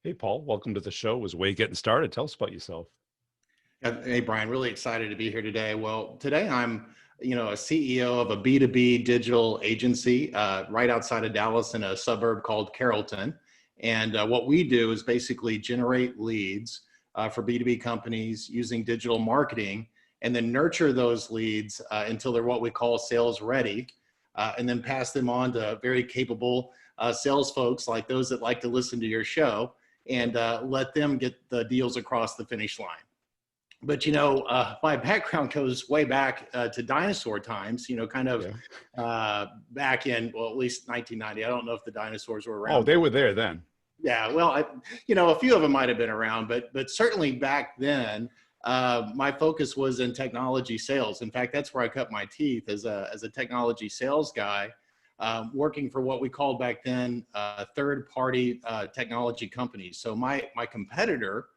Hey, Paul, welcome to the show. Was way getting started. Tell us about yourself. Hey, Brian, really excited to be here today. Well, today I'm, a CEO of a B2B digital agency right outside of Dallas in a suburb called Carrollton. And what we do is basically generate leads for B2B companies using digital marketing and then nurture those leads until they're what we call sales ready, and then pass them on to very capable sales folks like those that like to listen to your show and let them get the deals across the finish line. But my background goes way back to dinosaur times. Kind of Yeah. back in, well, at least 1990. I don't know if the dinosaurs were Oh, around. they were there then. Yeah, well, a few of them might have been around, but certainly back then, my focus was in technology sales. In fact, that's where I cut my teeth as a technology sales guy, working for what we called back then third-party technology companies. So my competitor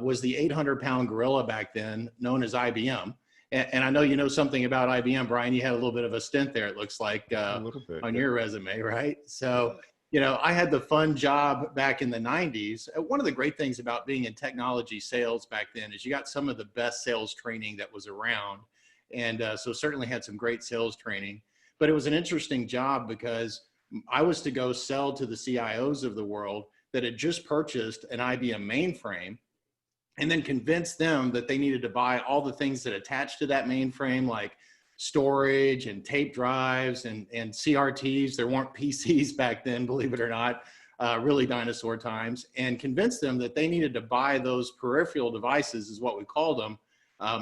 was the 800-pound gorilla back then, known as IBM. And I know you know something about IBM, Brian. You had a little bit of a stint there, it looks like, A little bit, on yeah. your resume, right? So, I had the fun job back in the 90s. One of the great things about being in technology sales back then is you got some of the best sales training that was around. And so certainly had some great sales training. But it was an interesting job because I was to go sell to the CIOs of the world that had just purchased an IBM mainframe and then convince them that they needed to buy all the things that attach to that mainframe, like storage and tape drives and CRTs. There weren't PCs back then, believe it or not, really dinosaur times, and convince them that they needed to buy those peripheral devices, is what we called them,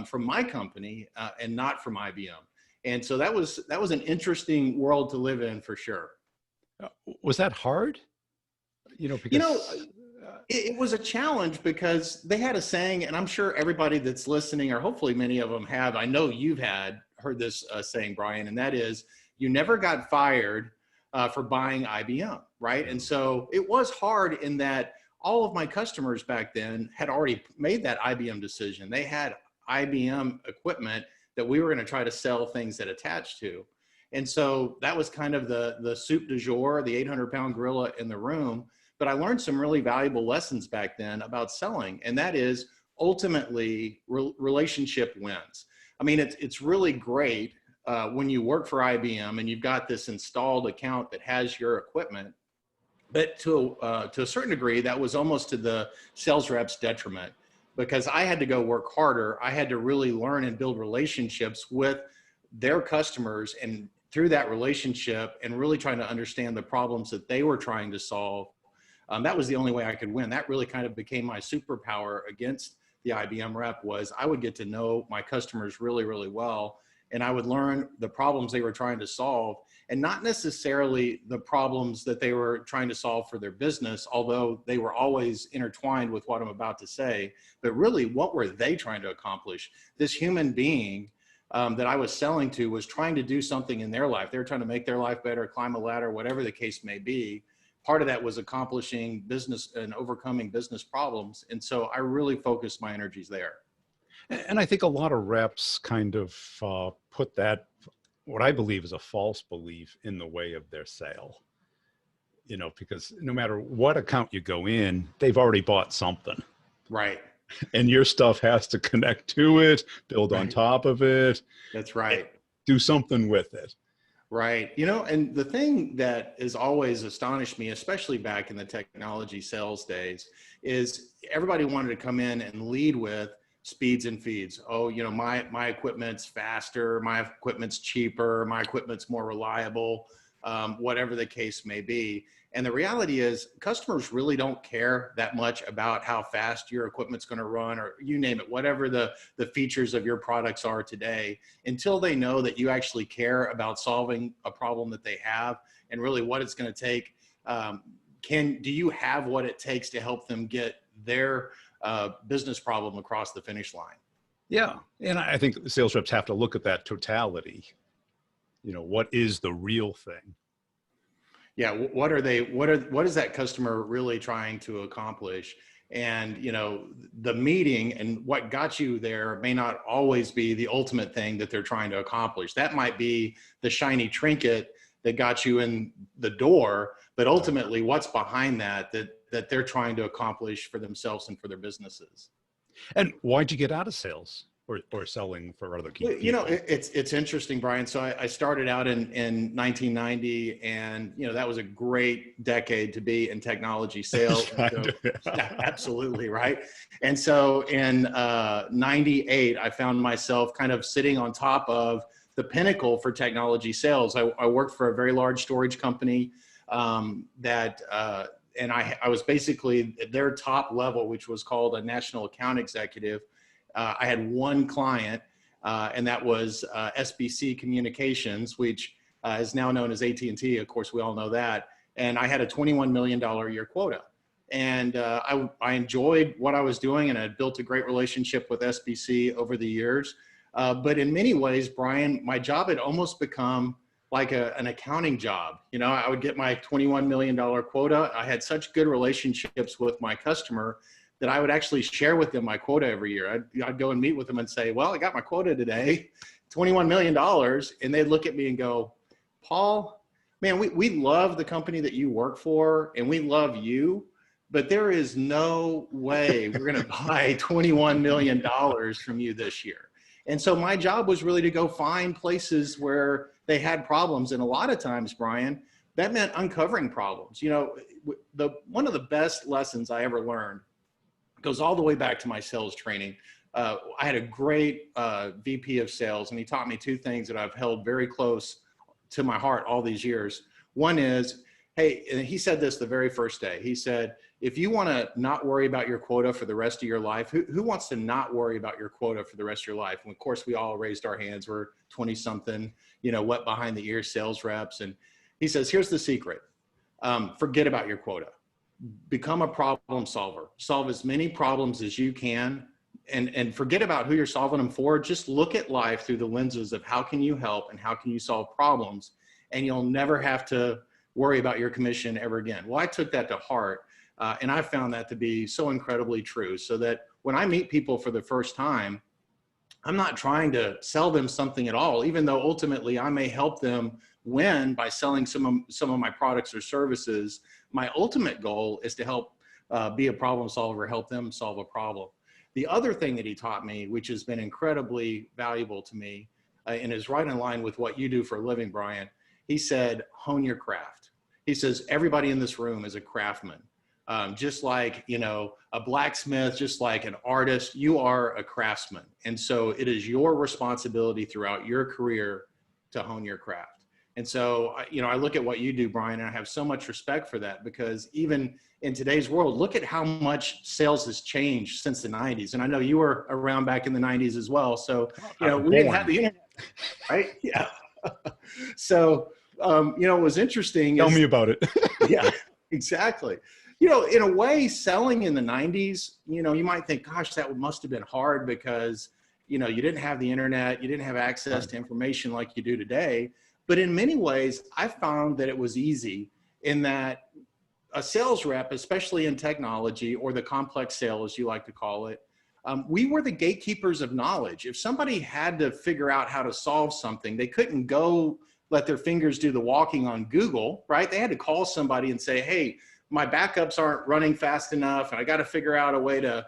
from my company and not from IBM. And so that was an interesting world to live in for sure. Was that hard? Because It was a challenge because they had a saying, and I'm sure everybody that's listening, or hopefully many of them have, I know you've heard this saying, Brian, and that is, you never got fired for buying IBM, right? And so it was hard in that all of my customers back then had already made that IBM decision. They had IBM equipment that we were going to try to sell things that attached to. And so that was kind of the soup du jour, the 800-pound gorilla in the room. But I learned some really valuable lessons back then about selling, and that is ultimately relationship wins. I mean, it's really great when you work for IBM and you've got this installed account that has your equipment, but to a certain degree, that was almost to the sales rep's detriment, because I had to go work harder. I had to really learn and build relationships with their customers, and through that relationship and really trying to understand the problems that they were trying to solve. That was the only way I could win. That really kind of became my superpower against the IBM rep, was I would get to know my customers really, really well. And I would learn the problems they were trying to solve, and not necessarily the problems that they were trying to solve for their business, although they were always intertwined with what I'm about to say. But really, what were they trying to accomplish? This human being that I was selling to was trying to do something in their life. They were trying to make their life better, climb a ladder, whatever the case may be. Part of that was accomplishing business and overcoming business problems. And so I really focused my energies there. and I think a lot of reps kind of put that, what I believe is a false belief, in the way of their sale. Because no matter what account you go in, they've already bought something. Right. And your stuff has to connect to it, build on Right. top of it. That's right. Do something with it. Right. And the thing that has always astonished me, especially back in the technology sales days, is everybody wanted to come in and lead with speeds and feeds. Oh, my equipment's faster, my equipment's cheaper, my equipment's more reliable, whatever the case may be. And the reality is, customers really don't care that much about how fast your equipment's going to run, or you name it, whatever the features of your products are today, until they know that you actually care about solving a problem that they have and really what it's going to take. Do you have what it takes to help them get their business problem across the finish line? Yeah. And I think sales reps have to look at that totality. What is the real thing? Yeah, what is that customer really trying to accomplish? And the meeting and what got you there may not always be the ultimate thing that they're trying to accomplish. That might be the shiny trinket that got you in the door, but ultimately what's behind that that they're trying to accomplish for themselves and for their businesses. And why'd you get out of sales or selling for other people? You know, it's interesting, Brian. So I started out in 1990, and you know that was a great decade to be in technology sales. So, yeah, absolutely, right. And so in '98, I found myself kind of sitting on top of the pinnacle for technology sales. I worked for a very large storage company and I was basically at their top level, which was called a national account executive. I had one client, and that was SBC Communications, which is now known as AT&T. Of course, we all know that. And I had a $21 million a year quota. And I enjoyed what I was doing, and I built a great relationship with SBC over the years. But in many ways, Brian, my job had almost become like an accounting job. You know, I would get my $21 million quota. I had such good relationships with my customer that I would actually share with them my quota every year. I'd go and meet with them and say, well, I got my quota today, $21 million. And they'd look at me and go, Paul, man, we love the company that you work for, and we love you, but there is no way we're going to buy $21 million from you this year. And so my job was really to go find places where they had problems. And a lot of times, Brian, that meant uncovering problems. You know, one of the best lessons I ever learned goes all the way back to my sales training. I had a great VP of sales, and he taught me two things that I've held very close to my heart all these years. One is, hey, and he said this the very first day. He said, if you want to not worry about your quota for the rest of your life, who wants to not worry about your quota for the rest of your life? And of course, we all raised our hands. We're 20-something, you know, wet behind the ears sales reps. And he says, here's the secret. Forget about your quota. Become a problem solver. Solve as many problems as you can, and forget about who you're solving them for. Just look at life through the lenses of how can you help and how can you solve problems, and you'll never have to worry about your commission ever again. Well, I took that to heart. And I found that to be so incredibly true, so that when I meet people for the first time, I'm not trying to sell them something at all, even though ultimately I may help them win by selling some of my products or services. My ultimate goal is to help be a problem solver, help them solve a problem. The other thing that he taught me, which has been incredibly valuable to me and is right in line with what you do for a living, Brian, he said, hone your craft. He says, everybody in this room is a craftsman. Just like, you know, a blacksmith, just like an artist, you are a craftsman. And so it is your responsibility throughout your career to hone your craft. And so, you know, I look at what you do, Brian, and I have so much respect for that, because even in today's world, look at how much sales has changed since the 90s. And I know you were around back in the 90s as well. So, you know, we didn't have the internet, right? Yeah. So, you know, it was interesting. Tell me about it. Yeah, exactly. You know, in a way, selling in the 90s, you know, you might think, gosh, that must have been hard because, you know, you didn't have the internet, you didn't have access to information like you do today. But in many ways, I found that it was easy, in that a sales rep, especially in technology or the complex sale, as you like to call it, we were the gatekeepers of knowledge. If somebody had to figure out how to solve something, they couldn't go let their fingers do the walking on Google, right? They had to call somebody and say, hey, my backups aren't running fast enough, and I got to figure out a way to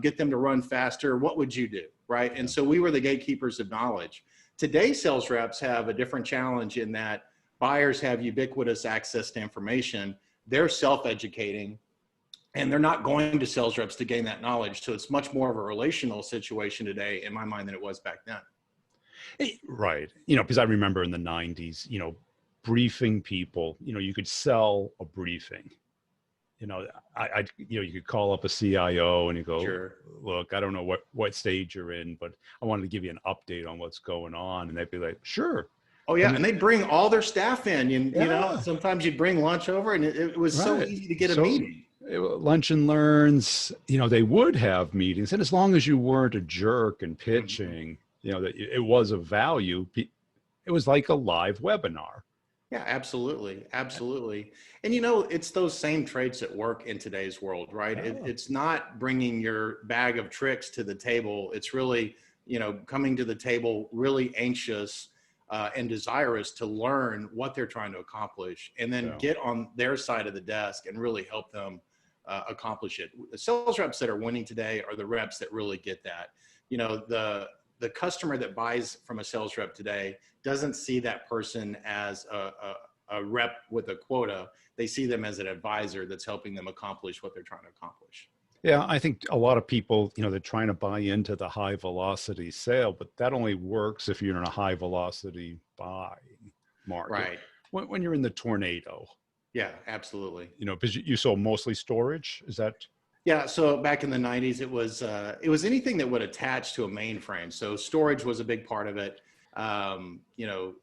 get them to run faster. What would you do, right? And so we were the gatekeepers of knowledge. Today, sales reps have a different challenge in that buyers have ubiquitous access to information. They're self-educating, and they're not going to sales reps to gain that knowledge. So it's much more of a relational situation today, in my mind, than it was back then. Right. You know, because I remember in the 90s, you know, briefing people, you know, you could sell a briefing. You know, you know, you could call up a CIO and you go, Sure. Look, I don't know what stage you're in, but I wanted to give you an update on what's going on. And they'd be like, sure. Oh yeah. And they'd bring all their staff in, you know, Yeah. sometimes you'd bring lunch over, and it was so easy to get a meeting. Lunch and learns, you know, they would have meetings. And as long as you weren't a jerk and pitching, you know, that it was of value, it was like a live webinar. Yeah, absolutely. Absolutely. And, you know, it's those same traits at work in today's world, right? It's not bringing your bag of tricks to the table. It's really, you know, coming to the table really anxious and desirous to learn what they're trying to accomplish, and then get on their side of the desk and really help them accomplish it. The sales reps that are winning today are the reps that really get that. You know, the customer that buys from a sales rep today doesn't see that person as a rep with a quota. They see them as an advisor that's helping them accomplish what they're trying to accomplish. Yeah, I think a lot of people, you know, they're trying to buy into the high velocity sale, but that only works if you're in a high velocity buy market. Right. When you're in the tornado. Yeah, absolutely. You know, because you sold mostly storage, is that? Yeah, so back in the 90s, it was anything that would attach to a mainframe. So storage was a big part of it. You know,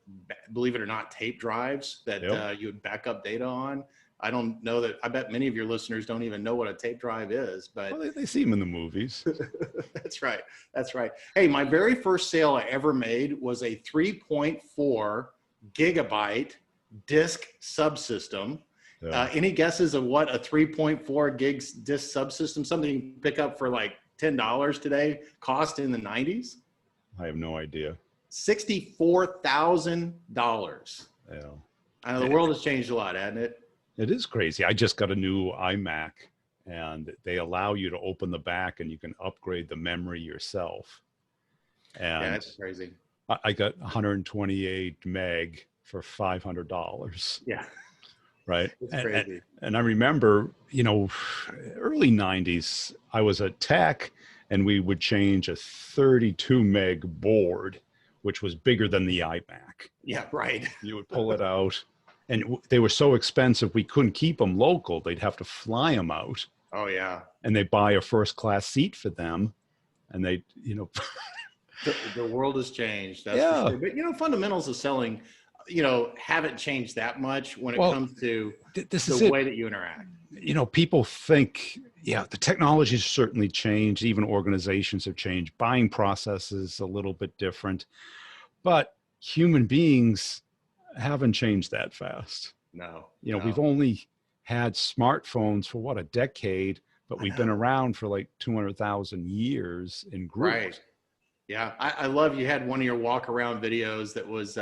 believe it or not, tape drives that you would back up data on. I don't know that, I bet many of your listeners don't even know what a tape drive is, but well, they see them in the movies. That's right. That's right. Hey, my very first sale I ever made was a 3.4 gigabyte disk subsystem. Yeah. Any guesses of what a 3.4 gigs disk subsystem, something you can pick up for like $10 today, cost in the 90s? I have no idea. $64,000. Yeah. I know the world has changed a lot, hasn't it? It is crazy. I just got a new iMac and they allow you to open the back and you can upgrade the memory yourself. And yeah, that's crazy. I got 128 meg for $500. Yeah. Right. It's crazy. And I remember, you know, early 90s, I was at Tech and we would change a 32 meg board, which was bigger than the iMac. Yeah, right. You would pull it out and they were so expensive, we couldn't keep them local. They'd have to fly them out. Oh, yeah. And they buy a first class seat for them. And they, you know. The world has changed. That's for sure. But, you know, fundamentals of selling, you know, haven't changed that much when it comes to the way that you interact. You know, people think, yeah, the technology has certainly changed. Even organizations have changed. Buying processes a little bit different. But human beings haven't changed that fast. No. You know, we've only had smartphones for what, a decade, but we've been around for like 200,000 years in groups. Right. Yeah. I love you had one of your walk around videos that was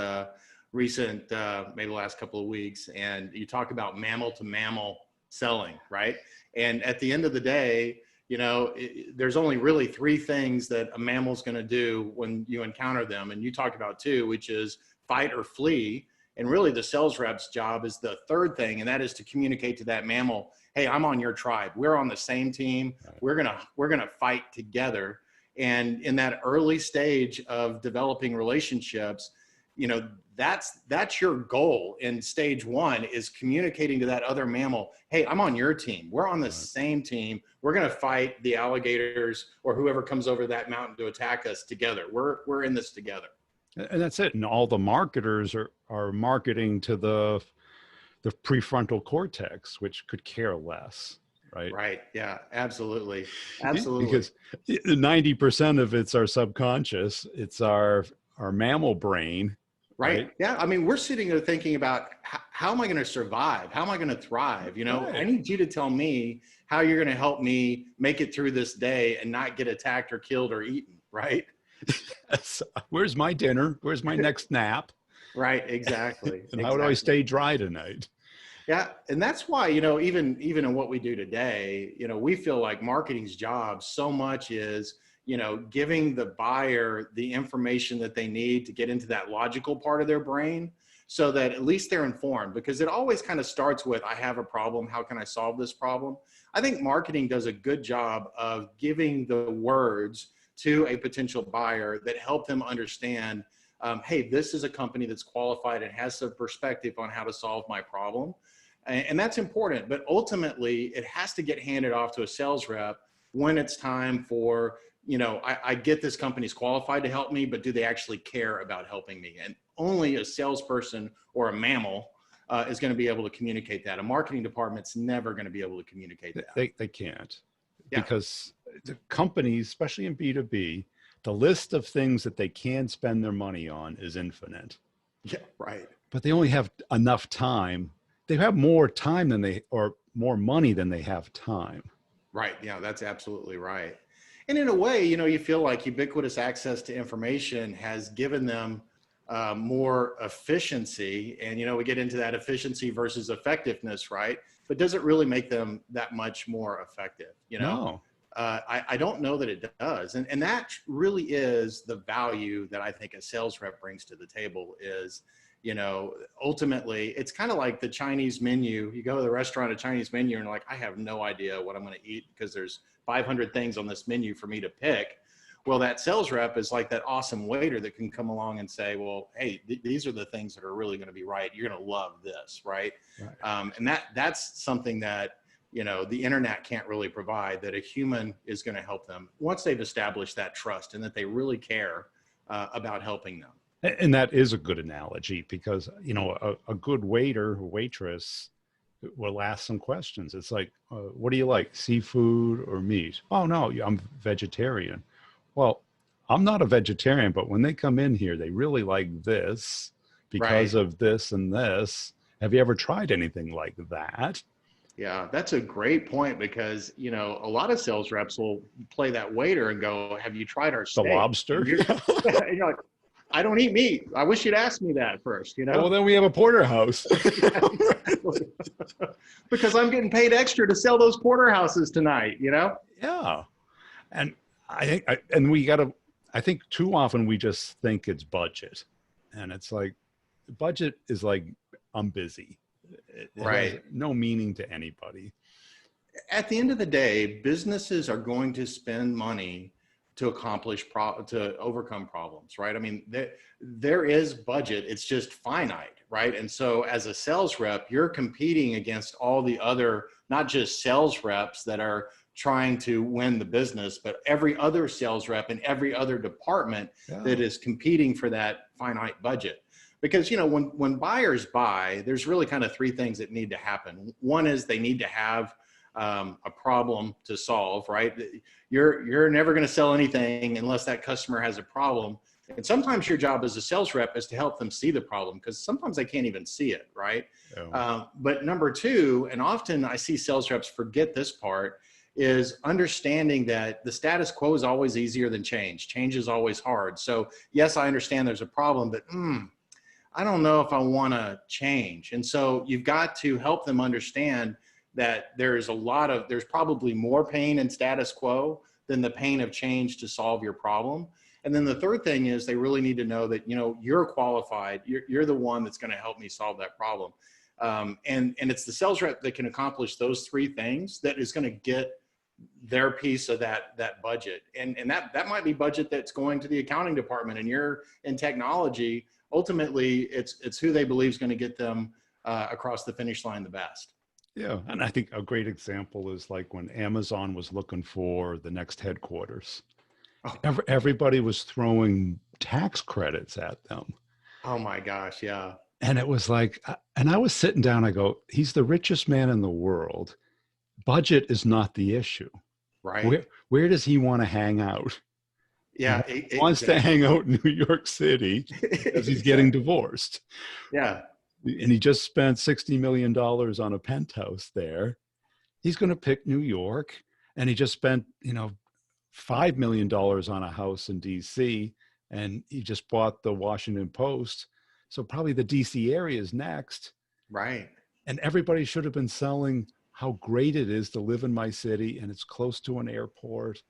recent, maybe the last couple of weeks, and you talk about mammal-to-mammal selling, right? And at the end of the day, you know, there's only really three things that a mammal's going to do when you encounter them. And you talked about two, which is fight or flee. And really the sales rep's job is the third thing. And that is to communicate to that mammal, hey, I'm on your tribe. We're on the same team. We're going to fight together. And in that early stage of developing relationships, you know, that's your goal in stage one, is communicating to that other mammal, hey, I'm on your team. We're on the same team. We're going to fight the alligators or whoever comes over that mountain to attack us together. We're in this together. And that's it. And all the marketers are marketing to the prefrontal cortex, which could care less. Right. Right. Yeah, absolutely. Absolutely. Because 90% of it's our subconscious. It's our mammal brain. Right. Yeah. I mean, we're sitting there thinking about how am I going to survive? How am I going to thrive? You know, I need you to tell me how you're going to help me make it through this day and not get attacked or killed or eaten. Right. Yes. Where's my dinner? Where's my next nap? Right. Exactly. And how do I stay dry tonight? Yeah. And that's why, you know, even in what we do today, you know, we feel like marketing's job so much is, you know, giving the buyer the information that they need to get into that logical part of their brain so that at least they're informed, because it always kind of starts with, I have a problem. How can I solve this problem? I think marketing does a good job of giving the words to a potential buyer that help them understand, hey, this is a company that's qualified and has some perspective on how to solve my problem. And that's important, but ultimately it has to get handed off to a sales rep when it's time for, you know, I get this company's qualified to help me, but do they actually care about helping me? And only a salesperson or a mammal is going to be able to communicate that. A marketing department's never going to be able to communicate that. They can't, because the companies, especially in B2B, the list of things that they can spend their money on is infinite. Yeah, right. But they only have enough time. They have more time or more money than they have time. Right. Yeah, that's absolutely right. And in a way, you know, you feel like ubiquitous access to information has given them more efficiency. And, you know, we get into that efficiency versus effectiveness, right? but does it really make them that much more effective? You know, No. I don't know that it does. And that really is the value that I think a sales rep brings to the table is, you know, ultimately it's kind of like the Chinese menu. You go to the restaurant, a Chinese menu, and like, I have no idea what I'm going to eat because there's 500 things on this menu for me to pick. Well, that sales rep is like that awesome waiter that can come along and say, well, hey, these are the things that are really going to be right. You're going to love this, right? And that's something that, you know, the internet can't really provide, that a human is going to help them once they've established that trust and that they really care about helping them. And that is a good analogy because, you know, a good waiter or waitress will ask some questions. It's like, what do you like, seafood or meat? Oh, no, I'm vegetarian. Well, I'm not a vegetarian, but when they come in here, they really like this because of this and this. Have you ever tried anything like that? Yeah, that's a great point because, you know, a lot of sales reps will play that waiter and go, have you tried our The steak? lobster? And you're like, I don't eat meat. I wish you'd asked me that first, you know? Well, then we have a porterhouse. Exactly. Because I'm getting paid extra to sell those porterhouses tonight, you know? Yeah. And I think too often we just think it's budget. And it's like, budget is like, I'm busy. It has no meaning to anybody. At the end of the day, businesses are going to spend money to to overcome problems, right? I mean, there is budget, it's just finite, right? And so as a sales rep, you're competing against all the other, not just sales reps that are trying to win the business, but every other sales rep in every other department that is competing for that finite budget. Because, you know, when buyers buy, there's really kind of three things that need to happen. One is they need to have a problem to solve, right? You're never going to sell anything unless that customer has a problem. And sometimes your job as a sales rep is to help them see the problem because sometimes they can't even see it, right? But number two, and often I see sales reps forget this part, is understanding that the status quo is always easier than change. Change is always hard. So yes, I understand there's a problem, but I don't know if I want to change. And so you've got to help them understand that there's probably more pain in status quo than the pain of change to solve your problem. And then the third thing is they really need to know that, you know, you're qualified. You're the one that's going to help me solve that problem. And it's the sales rep that can accomplish those three things that is going to get their piece of that budget. And that might be budget that's going to the accounting department, and you're in technology. Ultimately, it's who they believe is going to get them across the finish line the best. Yeah. And I think a great example is like when Amazon was looking for the next headquarters. Everybody was throwing tax credits at them. Oh my gosh. Yeah. And it was like, and I was sitting down, I go, he's the richest man in the world. Budget is not the issue. Right. Where does he want to hang out? Yeah. He wants to hang out in New York City because he's getting divorced. Yeah. And he just spent $60 million on a penthouse there. He's going to pick New York. And he just spent, you know, $5 million on a house in DC. And he just bought the Washington Post. So probably the DC area is next. Right. And everybody should have been selling how great it is to live in my city and it's close to an airport.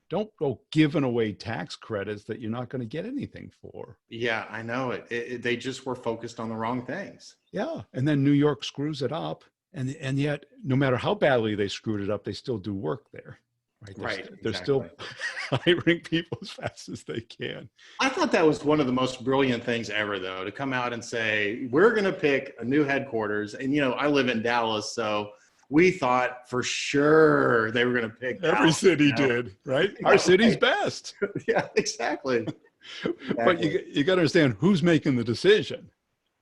Don't go giving away tax credits that you're not going to get anything for. Yeah, I know it. They just were focused on the wrong things. Yeah. And then New York screws it up. And yet, no matter how badly they screwed it up, they still do work there. Right. They're still hiring people as fast as they can. I thought that was one of the most brilliant things ever, though, to come out and say, we're going to pick a new headquarters. And, you know, I live in Dallas, so we thought for sure they were going to pick every Dallas, city did, right? Our city's best. Yeah, exactly. But you got to understand who's making the decision.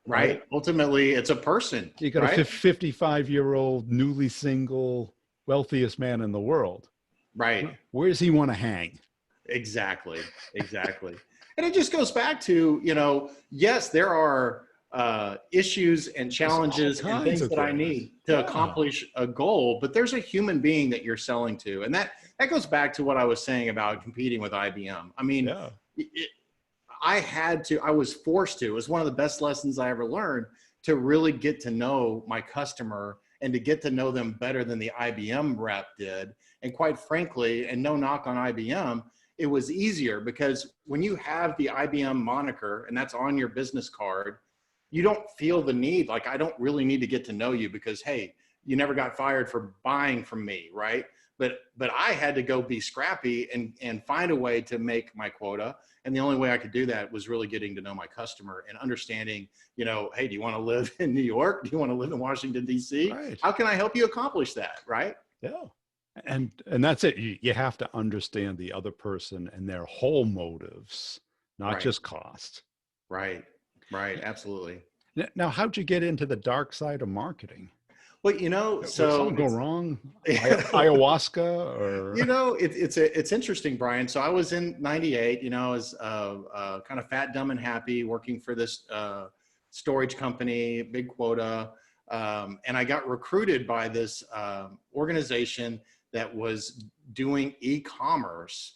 Right. Ultimately, it's a person. You got a 55-year-old, newly single, wealthiest man in the world. Right. Where does he want to hang? Exactly. Exactly. And it just goes back to, you know, yes, there are issues and challenges and things that I need to accomplish a goal, but there's a human being that you're selling to. And that goes back to what I was saying about competing with IBM. I mean, I was forced to, it was one of the best lessons I ever learned, to really get to know my customer and to get to know them better than the IBM rep did. And quite frankly, and no knock on IBM, it was easier because when you have the IBM moniker and that's on your business card, you don't feel the need, like, I don't really need to get to know you because, hey, you never got fired for buying from me, right? But I had to go be scrappy and find a way to make my quota. And the only way I could do that was really getting to know my customer and understanding, you know, hey, do you want to live in New York? Do you want to live in Washington, D.C.? Right. How can I help you accomplish that, right? Yeah. And that's it. You have to understand the other person and their whole motives, not Right. just cost. Right. Right. Absolutely. Now, how'd you get into the dark side of marketing? Well, you know, Did so something go wrong? Ayahuasca or? you know, it's interesting, Brian. So I was in '98. You know, as kind of fat, dumb, and happy, working for this storage company, big quota, and I got recruited by this organization that was doing e-commerce,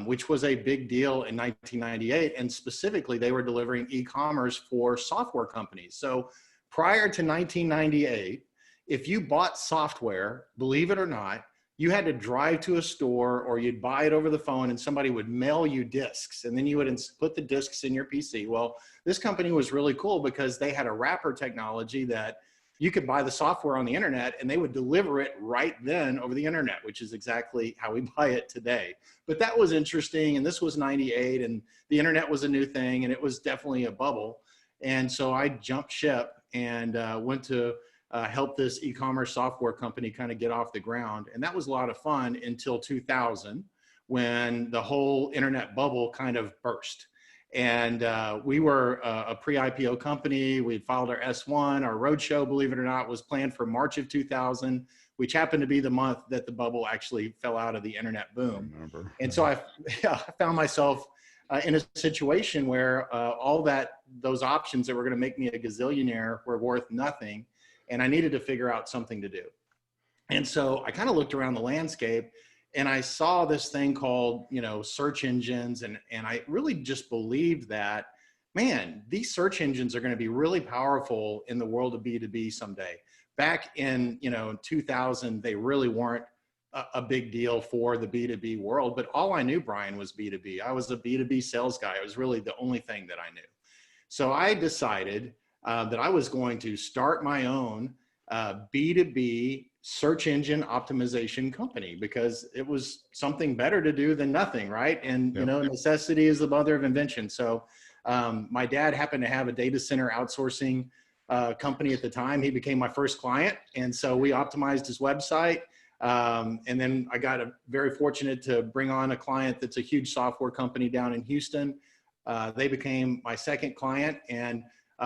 which was a big deal in 1998. And specifically, they were delivering e-commerce for software companies. So prior to 1998, if you bought software, believe it or not, you had to drive to a store or you'd buy it over the phone and somebody would mail you discs and then you would put the discs in your PC. Well, this company was really cool because they had a wrapper technology that you could buy the software on the internet and they would deliver it right then over the internet, which is exactly how we buy it today. But that was interesting. And this was '98 and the internet was a new thing and it was definitely a bubble. And so I jumped ship and went to help this e-commerce software company kind of get off the ground. And that was a lot of fun until 2000, when the whole internet bubble kind of burst. And we were a pre-IPO company. We filed our S1. Our roadshow, believe it or not, was planned for March of 2000, which happened to be the month that the bubble actually fell out of the internet boom. I remember. And so I found myself in a situation where those options that were going to make me a gazillionaire were worth nothing. And I needed to figure out something to do. And so I kind of looked around the landscape and I saw this thing called, you know, search engines. And I really just believed that, man, these search engines are going to be really powerful in the world of B2B someday. Back in, you know, 2000, they really weren't a big deal for the B2B world, but all I knew, Brian, was B2B. I was a B2B sales guy. It was really the only thing that I knew. So I decided that I was going to start my own B2B search engine optimization company because it was something better to do than nothing, right? And, you know, necessity is the mother of invention. So my dad happened to have a data center outsourcing company at the time. He became my first client. And so we optimized his website. And then I got very fortunate to bring on a client that's a huge software company down in Houston. They became my second client and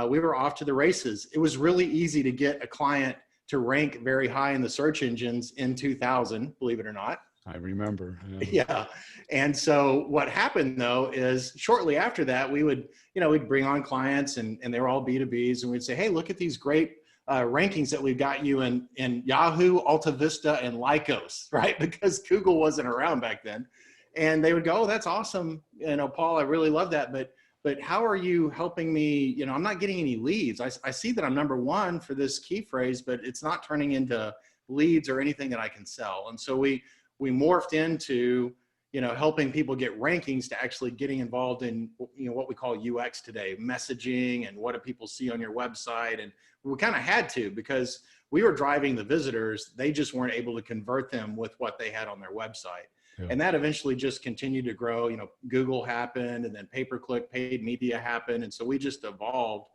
we were off to the races. It was really easy to get a client to rank very high in the search engines in 2000, believe it or not. I remember. Yeah. And so what happened though is shortly after that, we would, you know, we'd bring on clients and they were all B2Bs and we'd say, hey, look at these great rankings that we've got you in Yahoo, Alta Vista, and Lycos, right? Because Google wasn't around back then. And they would go, oh, that's awesome. You know, Paul, I really love that. But how are you helping me? You know, I'm not getting any leads. I see that I'm number one for this key phrase, but it's not turning into leads or anything that I can sell. And so we morphed into, you know, helping people get rankings to actually getting involved in, you know, what we call UX today, messaging and what do people see on your website. And we kind of had to because we were driving the visitors. They just weren't able to convert them with what they had on their website. Yeah. And that eventually just continued to grow. You know, Google happened and then pay-per-click, paid media happened. And so we just evolved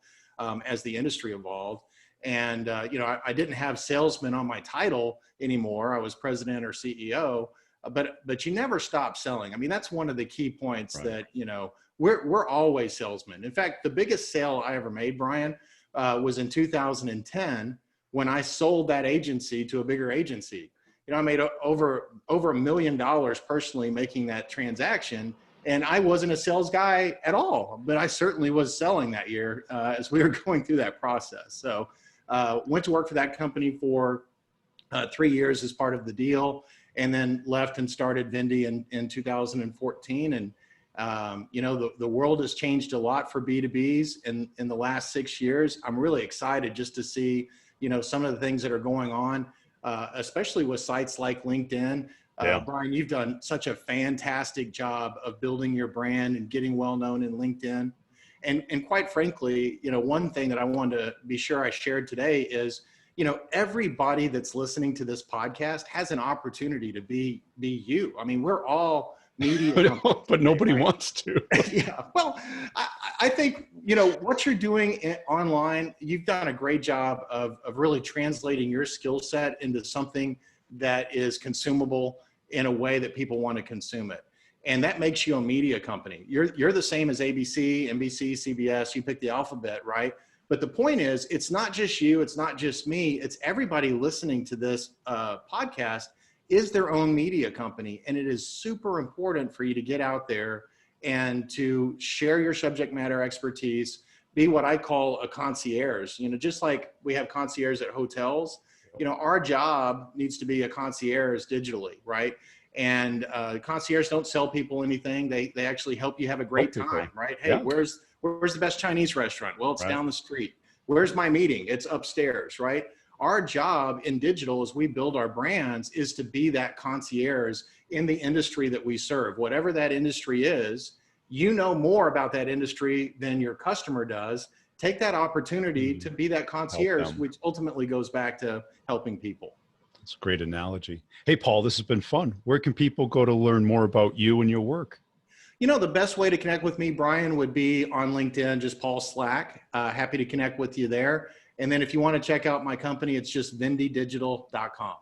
as the industry evolved. And, you know, I didn't have salesman on my title anymore. I was president or CEO, but you never stop selling. I mean, that's one of the key points that, you know, we're always salesmen. In fact, the biggest sale I ever made, Brian, was in 2010 when I sold that agency to a bigger agency. You know, I made over $1 million personally making that transaction. And I wasn't a sales guy at all, but I certainly was selling that year as we were going through that process. So went to work for that company for 3 years as part of the deal, and then left and started Vindy in 2014. And, you know, the world has changed a lot for B2Bs in the last 6 years. I'm really excited just to see, some of the things that are going on, especially with sites like LinkedIn. Yeah. Brian, you've done such a fantastic job of building your brand and getting well known in LinkedIn. And quite frankly, one thing that I wanted to be sure I shared today is, everybody that's listening to this podcast has an opportunity to be you. I mean, we're all media companies, but nobody right? wants to. Yeah. Well, I think, what you're doing online, you've done a great job of really translating your skill set into something that is consumable in a way that people want to consume it. And that makes you a media company. You're the same as ABC, NBC, CBS, you pick the alphabet, right? But the point is, it's not just you, it's not just me, it's everybody listening to this podcast is their own media company. And it is super important for you to get out there and to share your subject matter expertise, be what I call a concierge. Just like we have concierge at hotels, our job needs to be a concierge digitally, right? And concierge don't sell people anything. They actually help you have a great time, right? Hey, Yeah. where's the best Chinese restaurant? Well, it's Right. down the street. Where's my meeting? It's upstairs, right? Our job in digital as we build our brands is to be that concierge in the industry that we serve. Whatever that industry is, more about that industry than your customer does. Take that opportunity to be that concierge, which ultimately goes back to helping people. It's a great analogy. Hey, Paul, this has been fun. Where can people go to learn more about you and your work? The best way to connect with me, Brian, would be on LinkedIn, just Paul Slack. Happy to connect with you there. And then if you want to check out my company, it's just vendidigital.com.